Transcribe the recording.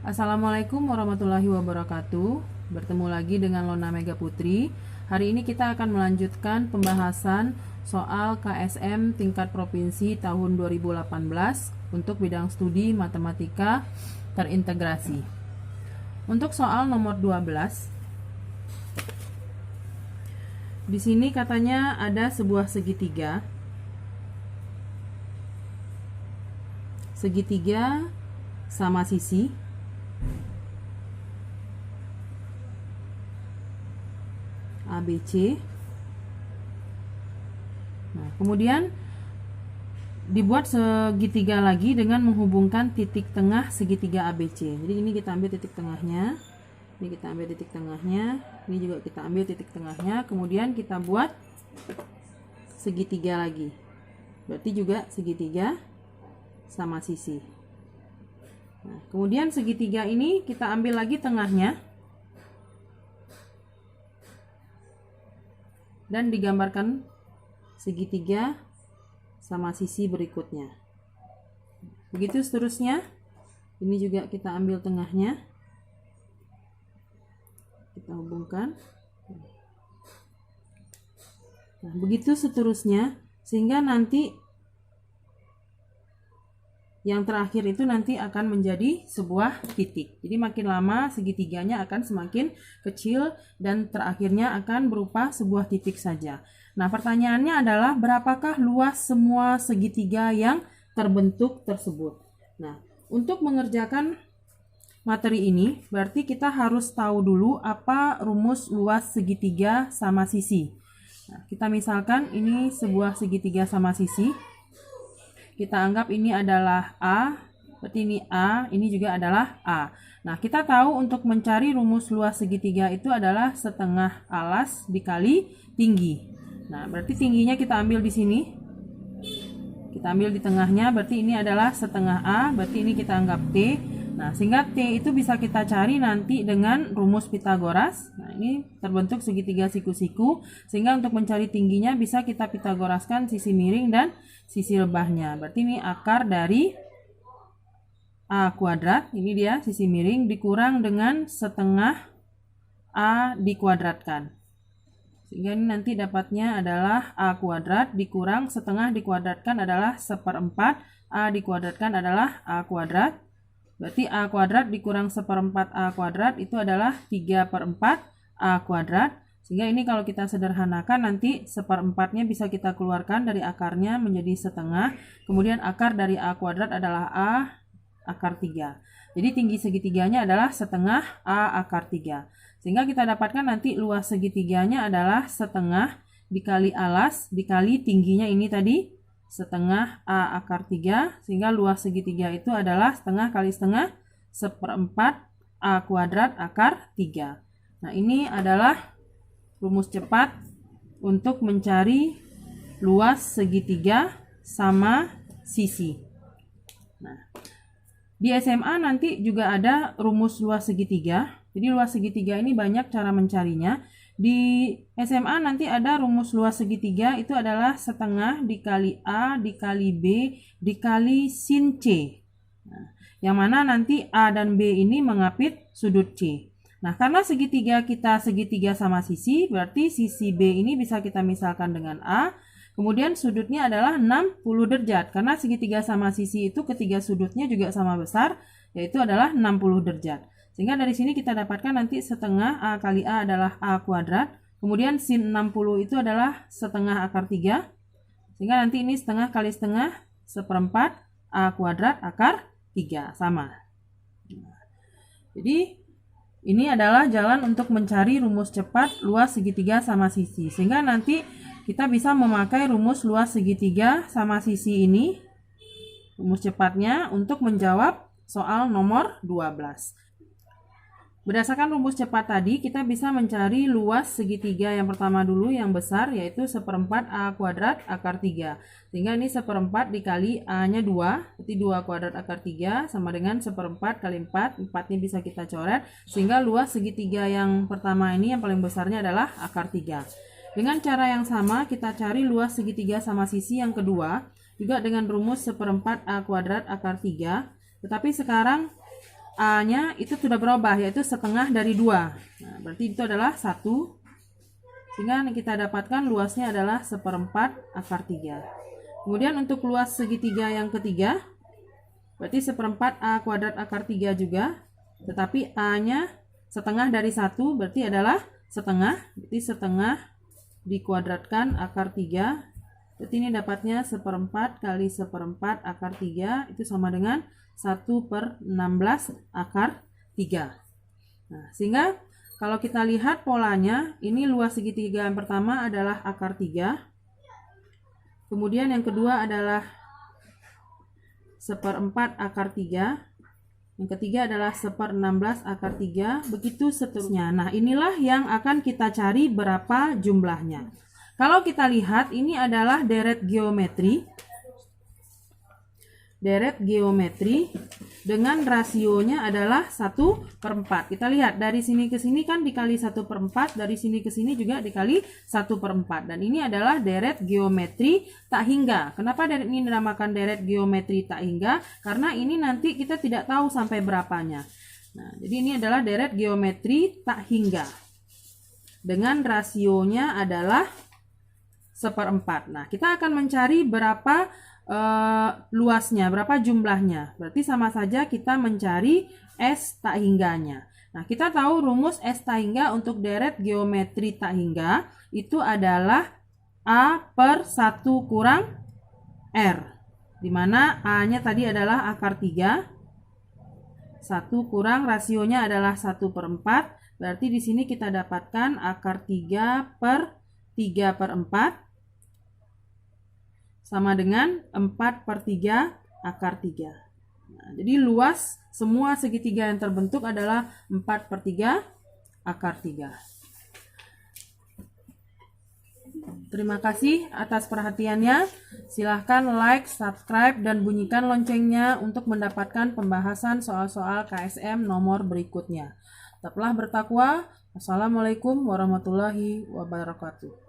Assalamualaikum warahmatullahi wabarakatuh. Bertemu lagi dengan Lona Mega Putri. Hari ini kita akan melanjutkan pembahasan soal KSM tingkat provinsi tahun 2018 untuk bidang studi matematika terintegrasi. Untuk soal nomor 12, di sini katanya ada sebuah segitiga. Segitiga sama sisi ABC. Nah, kemudian dibuat segitiga lagi dengan menghubungkan titik tengah segitiga ABC. Jadi ini kita ambil titik tengahnya, ini kita ambil titik tengahnya, ini juga kita ambil titik tengahnya, kemudian kita buat segitiga lagi. Berarti juga segitiga sama sisi. Nah, kemudian segitiga ini kita ambil lagi tengahnya dan digambarkan segitiga sama sisi berikutnya. Begitu seterusnya. Ini juga kita ambil tengahnya, kita hubungkan. Nah, begitu seterusnya, sehingga nanti yang terakhir itu nanti akan menjadi sebuah titik. Jadi makin lama segitiganya akan semakin kecil dan terakhirnya akan berupa sebuah titik saja. Nah, pertanyaannya adalah berapakah luas semua segitiga yang terbentuk tersebut? Nah, untuk mengerjakan materi ini berarti kita harus tahu dulu apa rumus luas segitiga sama sisi. Nah, kita misalkan ini sebuah segitiga sama sisi. Kita anggap ini adalah A, berarti ini A, ini juga adalah A. Nah, kita tahu untuk mencari rumus luas segitiga itu adalah setengah alas dikali tinggi. Nah, berarti tingginya kita ambil di sini. Kita ambil di tengahnya, berarti ini adalah setengah A, berarti ini kita anggap T. Nah, sehingga T itu bisa kita cari nanti dengan rumus Pitagoras. Nah, ini terbentuk segitiga siku-siku, sehingga untuk mencari tingginya bisa kita Pitagoraskan sisi miring dan sisi lebahnya. Berarti ini akar dari A kuadrat, ini dia sisi miring, dikurang dengan setengah A dikuadratkan. Sehingga ini nanti dapatnya adalah A kuadrat dikurang setengah dikuadratkan adalah seperempat, A dikuadratkan adalah A kuadrat. Berarti A kuadrat dikurang seperempat A kuadrat itu adalah 3/4 A kuadrat. Sehingga ini kalau kita sederhanakan nanti seperempatnya bisa kita keluarkan dari akarnya menjadi setengah. Kemudian akar dari A kuadrat adalah A akar 3. Jadi tinggi segitiganya adalah setengah A akar 3. Sehingga kita dapatkan nanti luas segitiganya adalah setengah dikali alas dikali tingginya ini tadi setengah A akar 3, sehingga luas segitiga itu adalah setengah kali setengah seperempat A kuadrat akar 3. Nah, ini adalah rumus cepat untuk mencari luas segitiga sama sisi. Nah, di SMA nanti juga ada rumus luas segitiga. Jadi luas segitiga ini banyak cara mencarinya. Di SMA nanti ada rumus luas segitiga itu adalah setengah dikali A dikali B dikali sin C. Nah, yang mana nanti A dan B ini mengapit sudut C. Nah, karena segitiga kita segitiga sama sisi, berarti sisi B ini bisa kita misalkan dengan A. Kemudian sudutnya adalah 60 derajat. Karena segitiga sama sisi itu ketiga sudutnya juga sama besar, yaitu adalah 60 derajat. Sehingga dari sini kita dapatkan nanti setengah A kali A adalah A kuadrat. Kemudian sin 60 itu adalah setengah akar 3. Sehingga nanti ini setengah kali setengah seperempat A kuadrat akar 3. Sama. Nah, jadi ini adalah jalan untuk mencari rumus cepat luas segitiga sama sisi. Sehingga nanti kita bisa memakai rumus luas segitiga sama sisi ini, rumus cepatnya, untuk menjawab soal nomor 12. Berdasarkan rumus cepat tadi, kita bisa mencari luas segitiga yang pertama dulu yang besar, yaitu seperempat A kuadrat akar 3. Sehingga ini seperempat dikali A-nya 2, berarti 2 kuadrat akar 3 sama dengan seperempat kali 4. 4-nya bisa kita coret, sehingga luas segitiga yang pertama ini yang paling besarnya adalah akar 3. Dengan cara yang sama, kita cari luas segitiga sama sisi yang kedua, juga dengan rumus seperempat A kuadrat akar 3. Tetapi sekarang A-nya itu sudah berubah, yaitu setengah dari 2. Nah, berarti itu adalah 1. Sehingga kita dapatkan luasnya adalah 1/4 akar 3. Kemudian untuk luas segitiga yang ketiga, berarti 1/4 A kuadrat akar 3 juga. Tetapi A-nya setengah dari 1, berarti adalah setengah. Berarti setengah dikuadratkan akar 3. Berarti ini dapatnya 1/4 kali 1/4 akar 3, itu sama dengan 1/16 akar 3. Nah, sehingga kalau kita lihat polanya, ini luas segitiga yang pertama adalah akar 3. Kemudian yang kedua adalah 1/4 akar 3. Yang ketiga adalah 1/16 akar 3. Begitu seterusnya. Nah, inilah yang akan kita cari berapa jumlahnya. Kalau kita lihat, ini adalah deret geometri. Deret geometri dengan rasionya adalah 1/4. Kita lihat dari sini ke sini kan dikali 1/4, dari sini ke sini juga dikali 1/4. Dan ini adalah deret geometri tak hingga. Kenapa deret ini dinamakan deret geometri tak hingga? Karena ini nanti kita tidak tahu sampai berapanya. Nah, jadi ini adalah deret geometri tak hingga. Dengan rasionya adalah 1/4. Nah, kita akan mencari berapa luasnya, berapa jumlahnya. Berarti sama saja kita mencari S tak hingganya. Nah, kita tahu rumus S tak hingga untuk deret geometri tak hingga itu adalah A/1 kurang R, dimana A-nya tadi adalah akar 3, 1 kurang rasionya adalah 1/4. Berarti di sini kita dapatkan akar 3/3/4 sama dengan 4/3 akar 3. Nah, jadi luas semua segitiga yang terbentuk adalah 4/3 akar 3. Terima kasih atas perhatiannya. Silahkan like, subscribe, dan bunyikan loncengnya untuk mendapatkan pembahasan soal-soal KSM nomor berikutnya. Tetaplah bertakwa. Wassalamualaikum warahmatullahi wabarakatuh.